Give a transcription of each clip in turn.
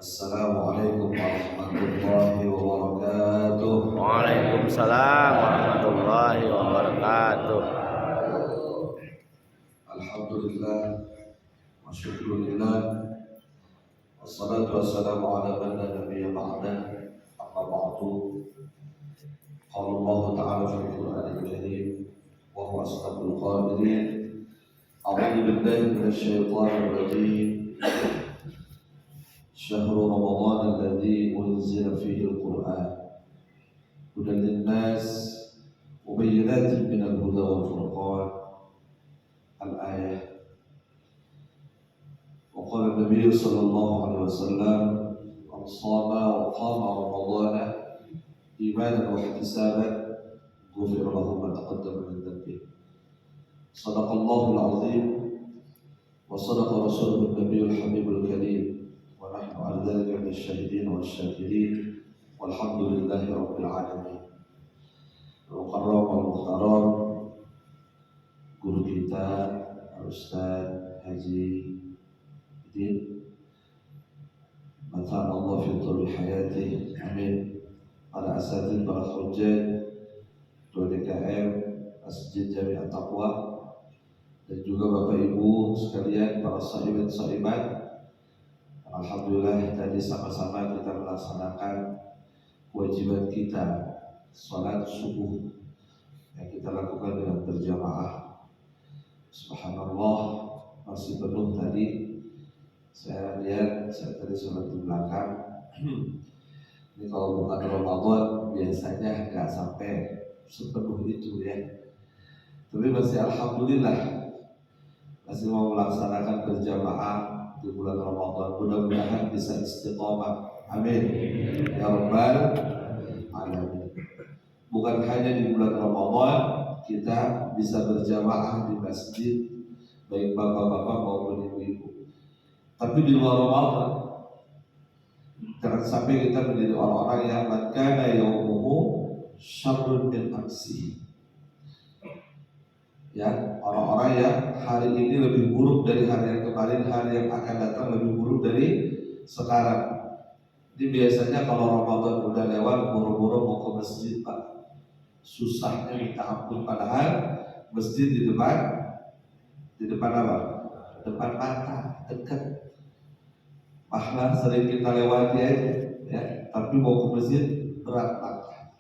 Assalamualaikum warahmatullahi wabarakatuh. Waalaikumsalam warahmatullahi wabarakatuh. Alhamdulillah wa syukrulillah. Wassalatu wassalamu ala man la nabiyya ba'dah. Amma ba'du. Qala Allah ta'ala fi al-Qur'anil Karim wa huwa asdaqul qa'ilin. A'udzu billahi minasy syaithanir rajim. شهر رمضان الذي أنزل فيه القرآن هدى للناس وبينات من الهدى والفرقان الآية. وقال النبي صلى الله عليه وسلم من صام وقام رمضان إيمانا واحتسابا غفر له ما تقدم من ذنبه. صدق الله العظيم وصدق رسوله النبي الحبيب الكريم ونحن على ذلك من الشاهدين والشاكرين والحمد لله رب العالمين. Al-Mukarram Al-Mukhtaram, guru kita Ustaz Haji Din, mata'an Allah fi tuli hayati, amin. Para asatid, para khujjaj 2DKM Masjid Jami'at Taqwa, dan juga Bapak Ibu sekalian, para sahibat-sahibat. Alhamdulillah tadi sama-sama kita melaksanakan kewajiban kita salat subuh yang kita lakukan dengan berjamaah. Subhanallah, masih penuh tadi. Saya lihat, saya tadi salat di belakang. Ini kalau bukan Ramadan biasanya nggak sampai sepenuh itu ya. Tapi masih alhamdulillah masih mau melaksanakan berjamaah di bulan Ramadan. Mudah-mudahan bisa istiqomah. Amin ya rabbal alamin. Bukan hanya di bulan Ramadan kita bisa berjamaah di masjid, baik bapak-bapak maupun ibu-ibu. Tapi di luar Ramadan jangan sampai kita menjadi orang-orang yang man kana yaumuhu syarrun min amsi. Ya, orang-orang yang hari ini lebih buruk dari hari yang kemarin, hari yang akan datang lebih buruk dari sekarang. Jadi biasanya kalau Ramadan udah lewat, buru-buru mau ke masjid, Pak, susahnya minta ampun. Padahal masjid di depan apa? Depan mata, dekat. Bahkan sering kita lewati aja, ya. Tapi mau ke masjid berat banget.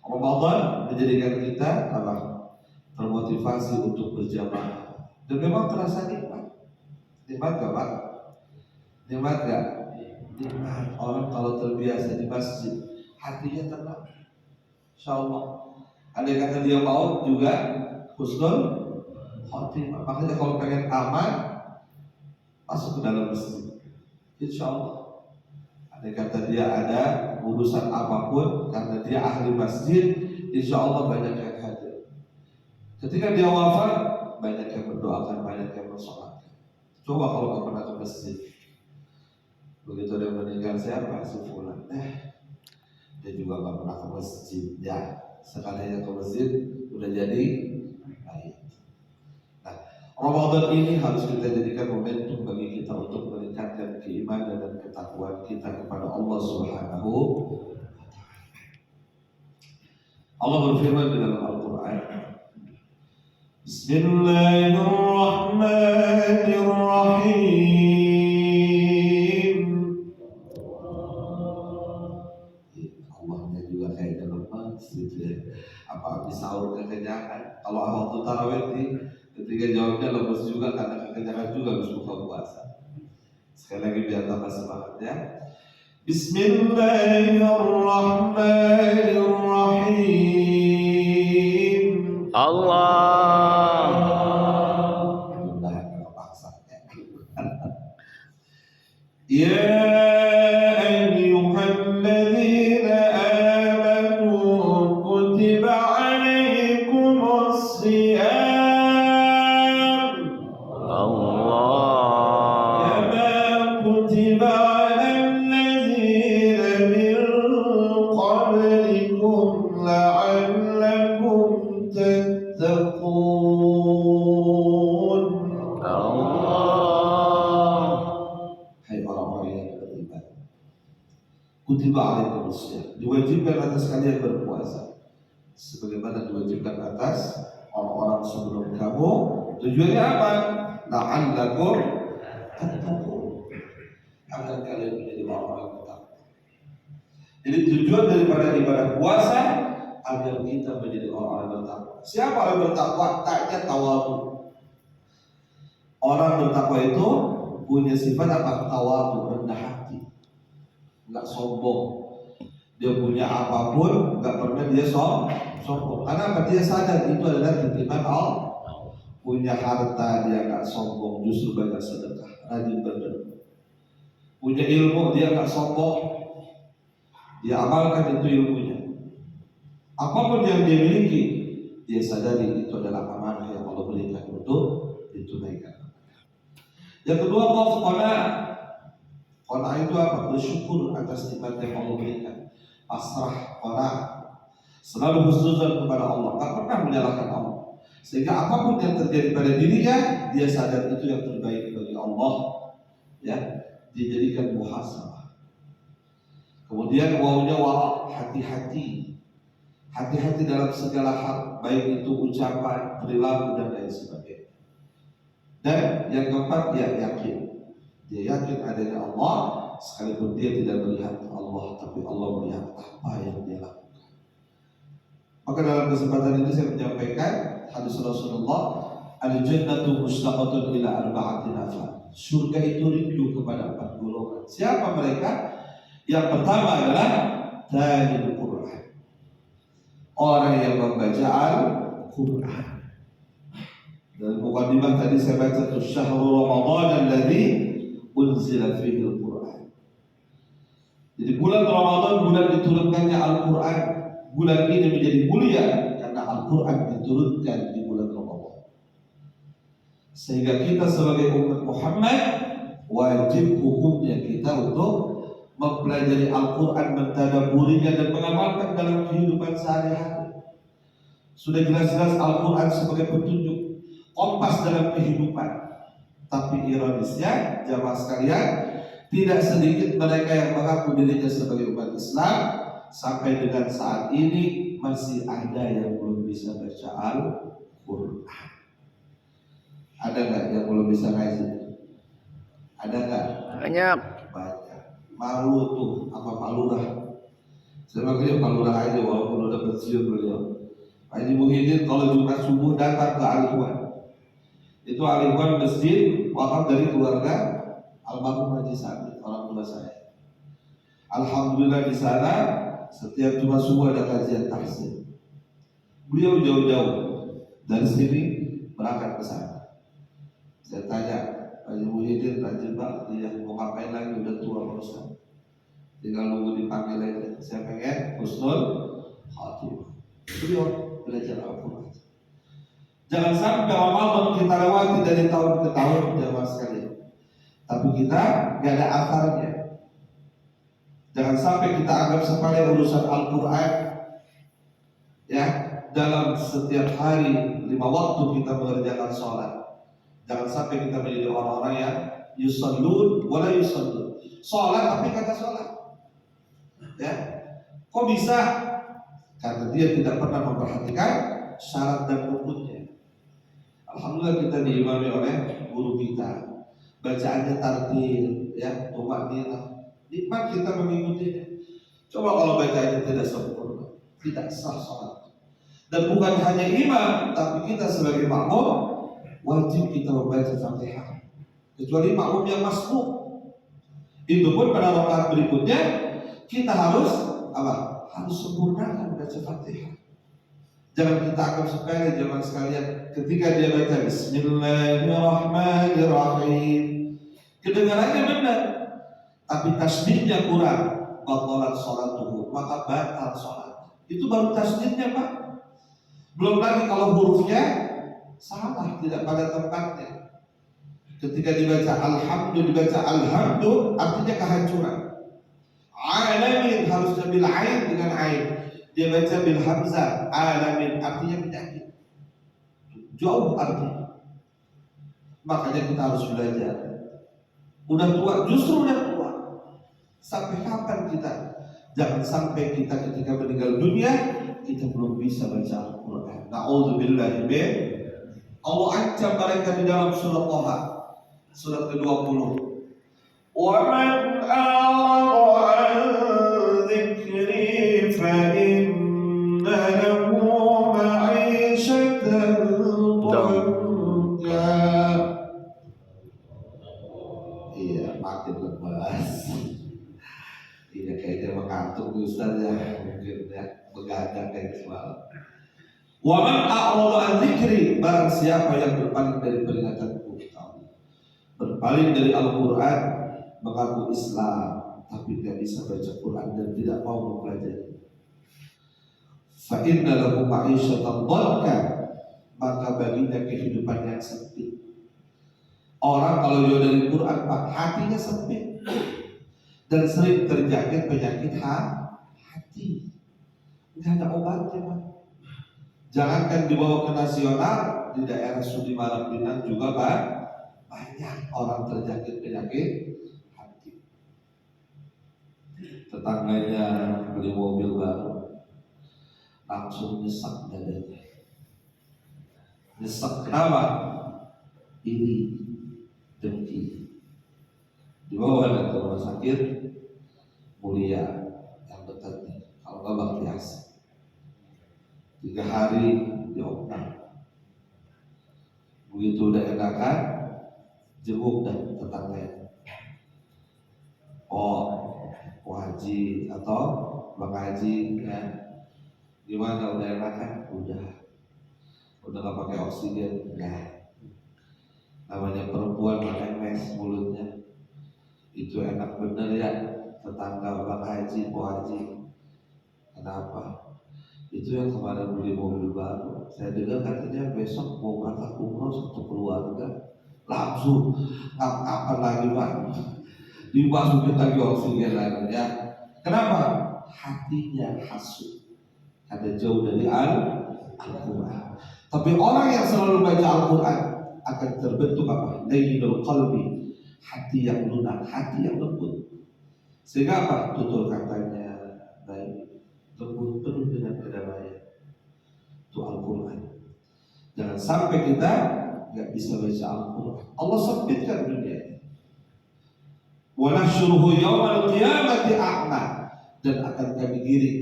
Ramadan menjadikan kita apa? Termotivasi untuk berjamaah. Dan memang terasa nikmat. Nikmat gak Pak? Nikmat gak? Nikmat. Orang kalau terbiasa di masjid, hatinya tenang, insyaallah. Andai kata dia mau juga husnul khotimah. Makanya kalau pengen aman, masuk ke dalam masjid, insyaallah. Andai kata dia ada urusan apapun, karena dia ahli masjid, insyaallah banyak yang hadir. Ketika dia wafat, banyak yang mendoakan, banyak yang bersolatkan. Coba kalau nggak pernah ke masjid, begitu dia meninggal, siapa? Si fulan. Dia juga nggak pernah ke masjid. Ya, sekalinya ke masjid udah jadi baik. Nah, Ramadan ini harus kita jadikan momentum bagi kita untuk meningkatkan keimanan dan ketakwaan kita kepada Allah Subhanahu wa Ta'ala. Allah berfirman di dalam Al-Quran, Bismillahirrahmanirrahim. Allahnya juga kayaknya lemas gitu ya. Apa habis sahur kekenyangan? Kalau waktu tarawih nih, ketika jawabnya lemas juga karena kekenyangan juga habis buka puasa. Sekali lagi biar tambah semangat ya. Bismillahirrahmanirrahim. Allah. Ya ayyuhalladzina amanu kutiba alaikumus shiyam. Allah. Kama kutiba alal ladzina min qablikum la'allakum tattaqun. kutiba alaikumus syiyam, diwajibkan atas kalian berpuasa sebagaimana diwajibkan atas orang-orang sebelum kamu. Tujuannya apa? La'allakum tattaqun, agar kalian menjadi orang-orang bertakwa. Jadi tujuan daripada ibadah puasa agar kita menjadi orang-orang bertakwa. Siapa orang bertakwa? Taknya tawadhu. Orang bertakwa itu punya sifat apa? Tawadhu, rendah hati, nggak sombong. Dia punya apapun nggak pernah dia sombong. Karena apa? Dia sadar itu adalah titipan Allah. Punya harta dia nggak sombong, justru banyak sedekah, rajin berdoa. Punya ilmu dia nggak sombong, dia amalkan itu ilmunya. Apapun yang dia miliki, dia sadari itu adalah amanah yang Allah berikan untuk ditunaikan. Yang kedua, qanaah itu apa? Bersyukur atas nikmat yang Allah berikan. Pasrah, qanaah, selalu husnuzan kepada Allah, tak pernah menyalahkan Allah. Sehingga apapun yang terjadi pada dirinya, dia sadar itu yang terbaik bagi Allah, ya, dijadikan muhasabah. Kemudian wawunya wara, hati-hati, hati-hati dalam segala hal, baik itu ucapan, perilaku dan lain sebagainya. Dan yang keempat, dia yakin. Dia yakin adanya Allah, sekalipun dia tidak melihat Allah, tapi Allah melihat apa yang dia lakukan. Maka dalam kesempatan ini saya menyampaikan hadis Rasulullah, al-jannatu mushtaqatun ila arba'ati nafar. Surga itu rindu kepada 4 golongan. Siapa mereka? Yang pertama adalah talibul Quran, orang yang membaca Al-Quran. Dan mukadimah tadi saya baca tuh, syahrul Ramadan alladzi unzila fihi al-Quran. Jadi bulan Ramadan, bulan diturunkannya Al-Quran. Bulan ini menjadi mulia karena Al-Quran diturunkan di bulan Ramadan. Sehingga kita sebagai umat Muhammad wajib hukumnya kita untuk mempelajari Al-Quran, mentadabburinya dan mengamalkan dalam kehidupan sehari-hari. Sudah jelas-jelas Al-Quran sebagai petunjuk, kompas dalam kehidupan. Tapi ironisnya, jamaah sekalian, tidak sedikit mereka yang mengaku dirinya sebagai umat Islam sampai dengan saat ini masih ada yang belum bisa baca Al-Quran. Ada nggak yang belum bisa ngaji? Ada nggak? Banyak. Banyak. Malu tuh apa Pak Lurah. Saya panggilnya Pak Lurah aja walaupun udah pensiun beliau. Pak Haji Muhyiddin kalau Jumat subuh datang ke Al-Ikhwan. Itu Al-Ikhwan masjid wakaf dari keluarga almarhum Haji Sami, orang tua saya. Alhamdulillah di sana setiap Jumat subuh ada kajian tahsin. Beliau jauh-jauh dari sini berangkat ke sana. Saya tanya, Pak Haji Muhyiddin rajin banget, dia mau ngapain lagi, udah tua Pak Ustaz. Tinggal nunggu dipanggil aja. Saya pengen husnul khatimah. Beliau belajar Al-Quran. Jangan sampai Ramadan kita lewati dari tahun ke tahun, jamaah sekalian, tapi kita gak ada akarnya. Jangan sampai kita anggap sepele urusan Al-Quran, ya, dalam setiap hari 5 waktu kita mengerjakan sholat. Jangan sampai kita menjadi orang-orang yang yusallun wala yusallun, sholat tapi kata sholat, ya. Kok bisa? Karena dia tidak pernah memperhatikan syarat dan rukunnya. Alhamdulillah kita diimami oleh guru kita, bacaannya tartil, ya, tumakninah. Nikmat kita mengikutinya. Coba kalau bacanya tidak sempurna, tidak sah sholat. Dan bukan hanya imam, tapi kita sebagai makmum wajib kita membaca Fatihah. Kecuali makmum yang masbuk, itu pun pada rakaat berikutnya kita harus apa? Harus sempurnakan baca Fatihah. Jangan kita anggap sepele jemaah sekalian. Ketika dia baca Bismillahirrahmanirrahim, kedengarannya benar, tapi tasbihnya kurang, batalat sholatuhu, maka batal sholat. Itu baru tasbihnya Pak. Belum lagi kalau hurufnya salah, tidak pada tempatnya. Ketika dibaca alhamdulillah, dibaca alhamdulillah artinya kehancuran. Alamin harusnya bil ain dengan ain. Dia baca bil hamzah, alamin artinya penyakit. Jauh artinya. Makanya kita harus belajar. Udah tua, justru udah tua. Sampai kapan kita Jangan sampai kita ketika meninggal dunia kita belum bisa baca Al-Quran. Na'udzubillahi min. Allah ancam mereka di dalam surat Thaha, surat ke-20. وَمَنْ أَعْرَضَ عَنْ ذِكْرِي فَإِنَّ لَهُ مَعِيشَةً ضَنكًا. Iya, makin lemas. Iya, kayaknya mengantuk nih Ustaz ya, mungkin ya, begadang kayak semalam. وَمَنْ أَعْرَضَ عَنْ ذِكْرِي, barang siapa yang berpaling dari peringatanku, berpaling dari Al-Quran, mengaku Islam tapi tidak bisa baca Quran dan tidak mau mempelajari, فَإِنَّ لَهُ مَعِيشَةً ضَنكًا, maka baginya kehidupan yang sempit. Orang kalau jauh dari Quran Pak, hatinya sempit dan sering terjangkit penyakit hati. Nggak ada obatnya Pak. Jangankan dibawa ke nasional, di daerah Sudi Malang Pinang juga Pak, banyak orang terjangkit penyakit hati. Tetangganya beli mobil baru, langsung nyesek dadanya. Nyesek kenapa? Iri, dengki. Dibawa ke rumah sakit Mulia yang dekat nih, kalau nggak Baktias. 3 hari dioperasi. Begitu udah enakan, jenguk dan tetangganya. Oh, Haji atau Bang Haji ya, gimana udah enakan? Udah nggak pakai oksigen ya. Namanya perempuan mes mulutnya itu enak bener ya. Tetangga Bang Haji, Haji, kenapa? Itu yang kemarin beli mobil baru, saya dengar katanya besok mau berangkat umroh satu keluarga, langsung kapan lagi Pak? Dimasukin lagi oksigen lagi ya. Kenapa? Hatinya hasut, ada jauh dari Al-Quran. Tapi orang yang selalu baca Al-Quran akan terbentuk apa? Layyinul qalbi, hati yang lunak, hati yang lembut. Sehingga apa? Tutur katanya baik, lembut, penuh dengan kedamaian. Itu Al-Quran. Jangan sampai kita nggak bisa baca Al-Quran. Allah sempitkan dunia ini. Wa nahsyuruhu yaumal qiyamati a'ma, dan akan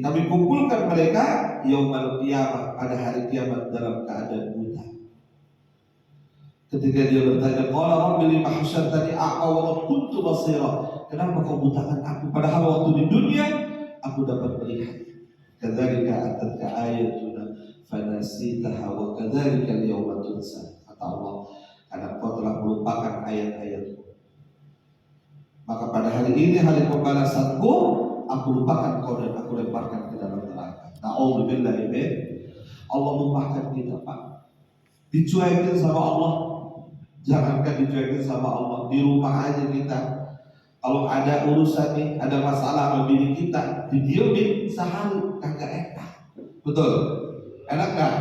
kami kumpulkan mereka yaumal qiyamah, pada hari kiamat dalam keadaan buta. Ketika dia bertanya, qala rabbi lima hasyartani a'ma wa qad kuntu basira, kenapa kau butakan aku padahal waktu di dunia aku dapat melihat. Kadzalika atatka ayatuna fanasitaha wa kadzalika al-yawma tunsa, kata Allah, karena kau telah melupakan ayat-ayatku, maka pada hari ini, hari pembalasanku, aku lupakan kau dan aku lemparkan ke dalam neraka. Na'udzubillahi min. Allah lupakan kita Pak, dicuekin sama Allah. Jangankan dicuekin sama Allah, di rumah aja kita kalau ada urusan nih, ada masalah sama bini kita, didiemin sehari, kagak enak. Betul? Enak gak?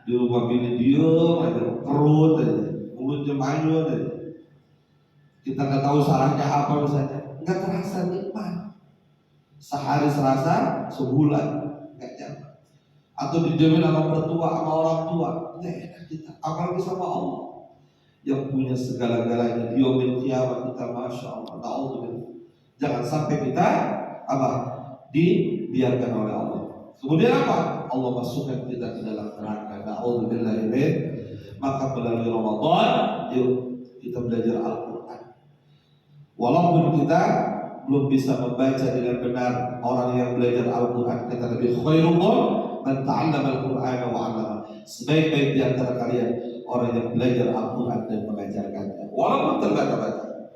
Di rumah bini diem aja, perut aja, mulutnya manyun aja. Kita nggak tahu salahnya apa misalnya, nggak terasa nikmat. Sehari serasa, sebulan nggak nyaman. Atau didiemin sama mertua, sama orang tua, nggak enak kita. Apalagi sama Allah yang punya segala-galanya. Di yaumil qiyamah kita, masya Allah, na'udzubillah. Jangan sampai kita apa? Dibiarkan oleh Allah. Kemudian apa? Allah masukkan kita ke dalam neraka. Na'udzubillah. Maka melalui Ramadan, yuk kita belajar Al-Quran. Walaupun kita belum bisa membaca dengan benar, orang yang belajar Al-Quran kata Nabi, khairukum man ta'allama al-Qur'ana wa 'allama. Sebaik-baik di antara kalian orang yang belajar Al-Quran dan mengajarkannya, walaupun terbata-bata.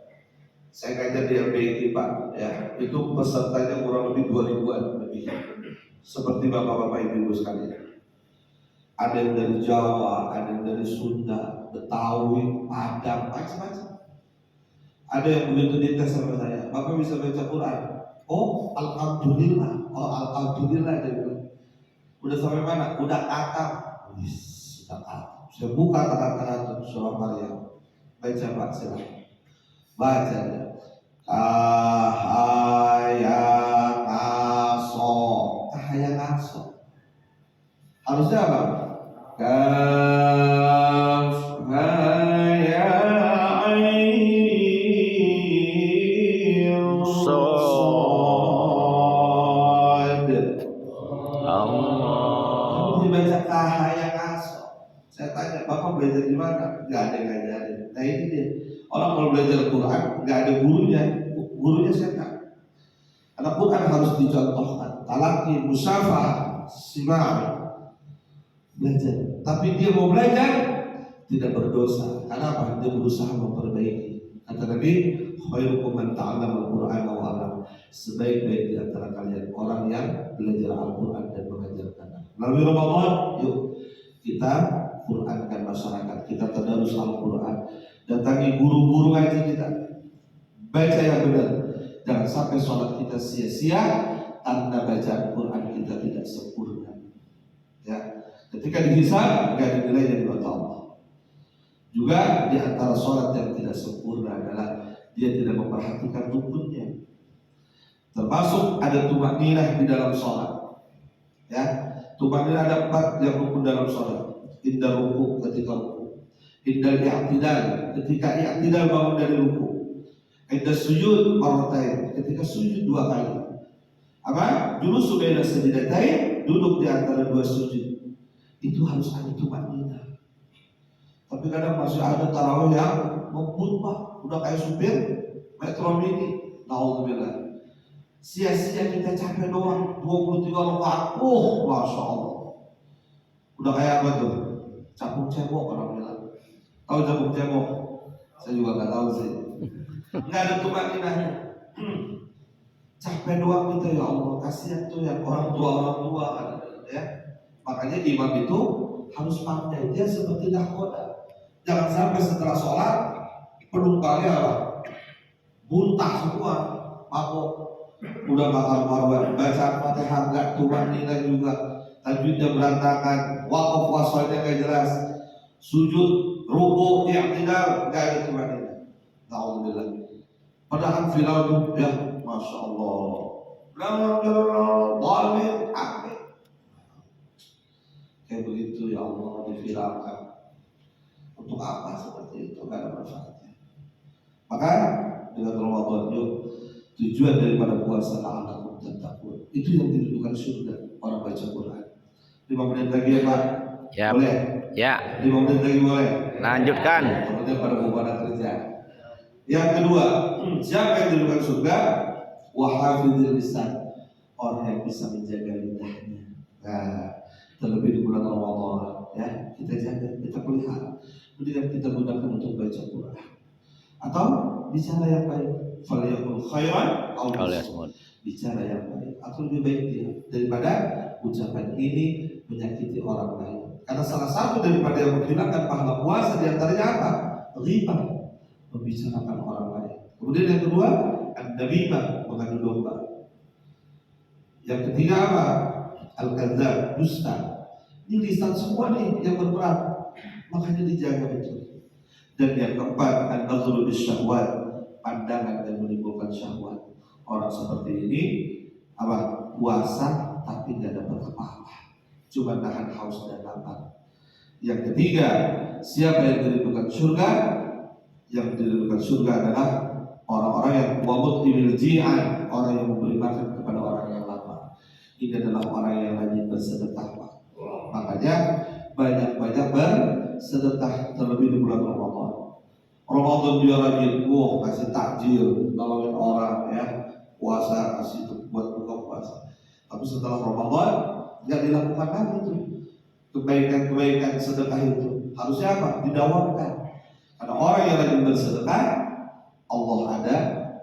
Saya ngajar di LBI Pak, ya, itu pesertanya kurang lebih 2000-an lebih. Seperti bapak-bapak ibu sekalian. Ada yang dari Jawa, ada yang dari Sunda, Betawi, Padang, macam-macam. Ada yang begitu dites sama saya, Bapak bisa baca Quran? Oh, alhamdulillah. Oh, alhamdulillah dia bilang. Udah sampai mana? Udah khatam. Sudah khatam. Saya buka kata-kata surah Maryam. Baca Pak, silakan. Baca ya. Kahaya Harusnya apa? Kaf ha ya ain sad. Allah. Dibaca kahaya kaso. Saya tanya, Bapak belajar di mana? Gak ada yang ngajarin. Nah ini dia. Orang kalau belajar Quran gak ada gurunya. Gurunya setan. Karena Quran harus dicontohkan. Talaki, musafah, simar. Belajar. Tapi dia mau belajar tidak berdosa. Karena apa? Dia berusaha memperbaiki. Kata Nabi, khairukum man ta'allama al-Qur'ana wa 'allama. Sebaik-baik di antara kalian orang yang belajar Al-Qur'an dan mengajarkan. Melalui Ramadan, yuk kita Qur'ankan masyarakat, kita tadarus Al-Qur'an, datangi guru-guru ngaji kita, baca yang benar. Jangan sampai sholat kita sia-sia karena bacaan Quran kita tidak sempurna. Ya, ketika dihisab nggak dinilai dari mata Allah. Juga di antara sholat yang tidak sempurna adalah dia tidak memperhatikan rukunnya. Termasuk ada tumakninah di dalam sholat. Ya, tumakninah ada 4 yang rukun dalam sholat. Indah ruku ketika ruku, indah i'tidal ketika i'tidal bangun dari ruku, indah sujud marratain ketika sujud 2 kali. Apa? Julusu baina sajdatain, duduk di antara 2 sujud. Itu harus ada tumakninah. Tapi kadang masih ada tarawih yang membutbah, udah kayak supir metro mini. Naudzubillah. Sia-sia kita capek doang 23 rakaat. Masya Allah. Udah kayak apa tuh? Capung cebok orang bilang. Tahu capung cebok? Saya juga nggak tahu sih. Nggak ada tumakninahnya. Capek doang gitu ya Allah. Kasihan tuh yang orang tua kan, ya. Makanya imam itu harus pandai. Dia seperti nahkoda. Jangan sampai setelah sholat penumpangnya apa? Muntah semua, mabok, udah bakal marwan, baca Fatihah nggak tumakninah juga, tajwidnya berantakan, wakaf wasalnya nggak jelas, sujud, ruku, i'tidal nggak ada tumakninah. Alhamdulillah. Padahal filau ya, masya Allah. Dhalim, amin. Kayak begitu ya Allah difiralkan. Untuk apa seperti itu? Gak ada manfaatnya. Maka dengan Ramadan yuk, tujuan daripada puasa la'allakum tattaqun. Itu yang dirindukan surga orang baca Quran. 5 menit lagi ya Pak? Ya. Boleh? Ya. 5 menit lagi boleh? Lanjutkan. Kemudian pada beban kerja. Yang kedua, siapa yang dirindukan surga? Wahafidhil lisan, orang yang bisa menjaga lidahnya. Nah, terlebih di bulan Ramadan ya, kita jaga, kita pelihara. Kemudian kita gunakan untuk baca Quran atau bicara yang baik. Falyakul khairan aw liyasmut. Bicara yang baik atau lebih baik dia daripada ucapan ini menyakiti orang lain. Karena salah satu daripada yang menghilangkan pahala puasa di antaranya apa? Ghibah, membicarakan orang lain. Kemudian yang kedua, an-namimah, mengadu domba. Yang ketiga apa? Al-kadzdzab, dusta. Ini lisan semua nih yang berperan. Makanya dijaga betul. Dan yang keempat, an-nazru bisyahwat, pandangan yang menimbulkan syahwat. Orang seperti ini apa? Puasa tapi tidak dapat apa-apa, cuma nahan haus dan lapar. Yang ketiga, siapa yang dirindukan surga? Yang dirindukan surga adalah orang-orang yang wabut ibilji'an, orang yang memberi makan kepada orang yang lapar. Ini adalah orang yang rajin bersedekah. Makanya banyak-banyak bersedekah, terlebih di bulan Ramadan. Ramadan dia rajin, kasih takjil, nolongin orang ya, puasa kasih buat buka puasa. Tapi setelah Ramadan nggak dilakukan lagi tuh kebaikan-kebaikan sedekah itu. Harusnya apa? Didawamkan. Karena orang yang rajin bersedekah, Allah ada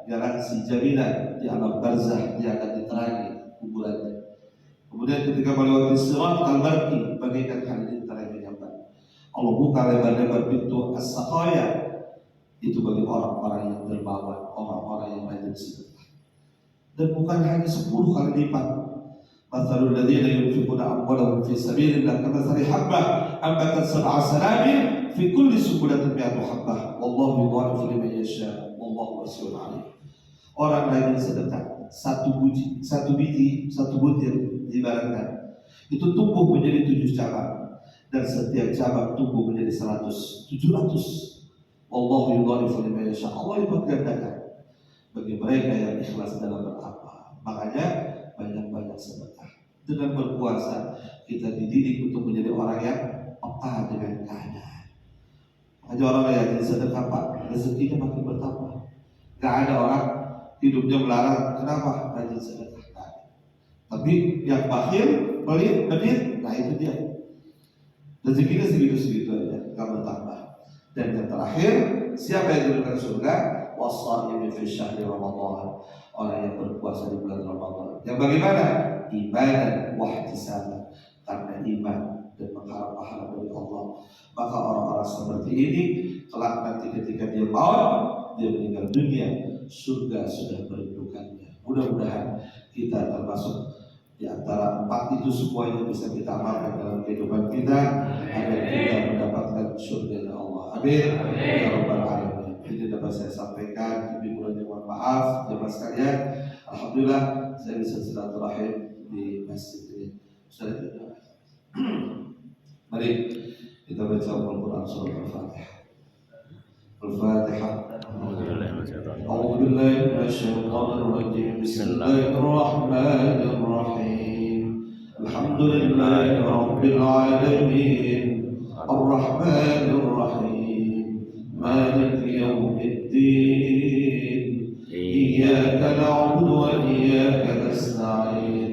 garansi jaminan di alam barzah, dia akan diterangi kuburannya. Kemudian ketika melewati sirat al-barqi, bagaikan halilintar yang menyambar. Allah buka lebar-lebar pintu as-saqaya, itu bagi orang-orang yang dermawan, orang-orang yang rajin sedekah. Dan bukan hanya 10 kali lipat. Mathalul ladzina yunfiquna amwalahum fi sabilillah kamathali habbah ambatat sab'a sanabil fi kulli sunbulatin mi'atu habbah wallahu yudha'ifu liman yasha wallahu wasi'un 'alim. Orang rajin sedekah, satu biji, satu butir diibaratkan itu tumbuh menjadi 7 cabang, dan setiap cabang tumbuh menjadi 100, 700. Wallahu yudhaifu liman yasha. Allah lipat gandakan bagi mereka yang ikhlas dalam beramal. Makanya banyak-banyak sedekah. Dengan berpuasa kita dididik untuk menjadi orang yang peka dengan keadaan. Hanya orang yang jadi sedekah Pak, rezekinya makin bertambah. Gak ada orang hidupnya melarang, kenapa rajin sedekah? Tapi yang bakhil, pelit, medit, nah itu dia. Rezekinya segitu-segitu aja, gak bertambah. Dan yang terakhir, siapa yang diberikan surga? Wassa'imi fi syahri Ramadan, orang yang berpuasa di bulan Ramadan. Yang bagaimana? Ibadah wahtisaban, karena iman dan mengharap pahala dari Allah. Maka orang-orang seperti ini kelak nanti ketika dia maut, dia meninggal dunia, surga sudah merindukannya. Mudah-mudahan kita termasuk di antara 4 itu semuanya bisa kita amalkan dalam kehidupan kita agar kita mendapatkan surga Allah. Amin. Ya Rabbal Alamin. Ini dapat saya sampaikan. Lebih kurangnya mohon maaf jemaah sekalian. Alhamdulillah saya bisa silaturahim di masjid ini. Mari kita baca Al-Quran surah Al-Fatihah. Al-Fatihah. أعوذ بالله من الشيطان الرجيم بسم الله الرحمن الرحيم الحمد لله رب العالمين الرحمن الرحيم مالك يوم الدين إياك نعبد وإياك نستعين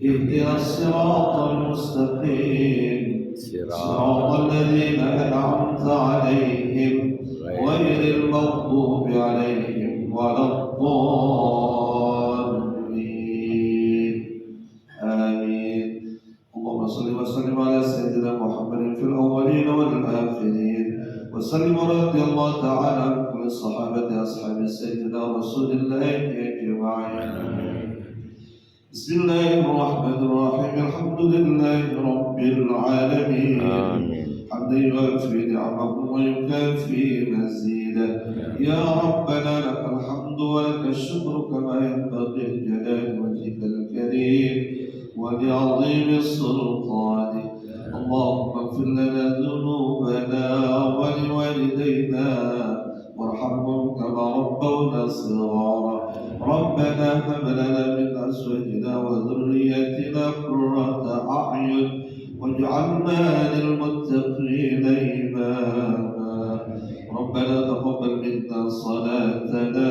اهدنا الصراط المستقيم صراط الذين أنعمت عليهم غير المغضوب عليهم ولا الضالين آمين. اللهم صل وسلم على سيدنا محمد في الأولين والآخرين وسلم ورضي الله تعالى عن كل الصحابة أصحاب سيدنا رسول الله أجمعين. بسم الله الرحمن الرحيم الحمد لله رب العالمين حمدا يوافي نعمه ويكافي مزيده. يا ربنا لك الحمد ولك الشكر كما ينبغي لجلال وجهك الكريم ولعظيم السلطان. اللهم اغفر لنا ذنوبنا ولوالدينا وارحمهم كما ربونا صغارا. ربنا هب لنا من ازواجنا وذرياتنا قرة اعين واجعلنا للمتقين إماما. ربنا تقبل منا صلاتنا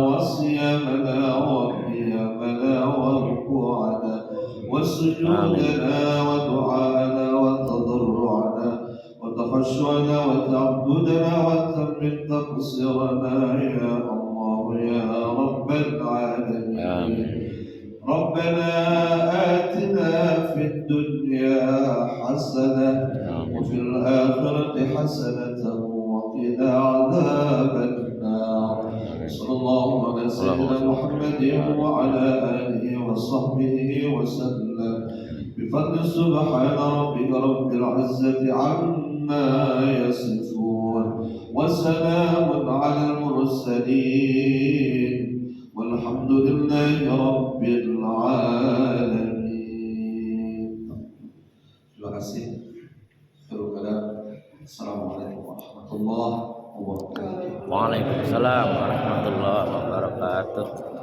وصيامنا وقيامنا وركوعنا وسجودنا ودعاءنا وتضرعنا وتخشعنا وتعبدنا وتمن تقصيرنا يا الله يا رب العالمين. ربنا آتنا في الدنيا حسنة وفي الآخرة حسنة وقنا عذاب النار. صلى الله على سيدنا محمد وعلى آله وصحبه وسلم بفضل سبحان ربك رب العزة عما يصفون وسلام على المرسلين والحمد لله رب العالمين. Terima kasih. Assalamualaikum warahmatullahi wabarakatuh. Waalaikumsalam warahmatullahi wabarakatuh.